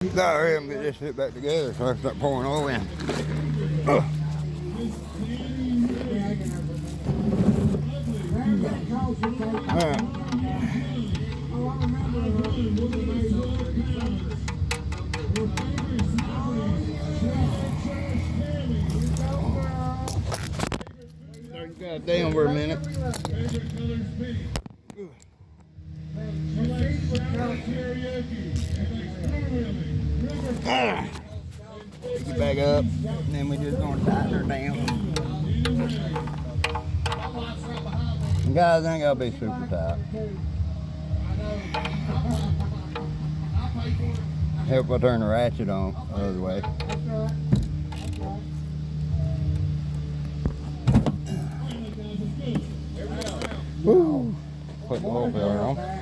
Hurry up and get this shit back together so I can start pouring oil in. Alright. God damn for a minute. Pick it back up, and then we just gonna tighten her down. And guys, ain't gotta be super tight. Help if I turn the ratchet on the other way. Woo! Put the oil filter on.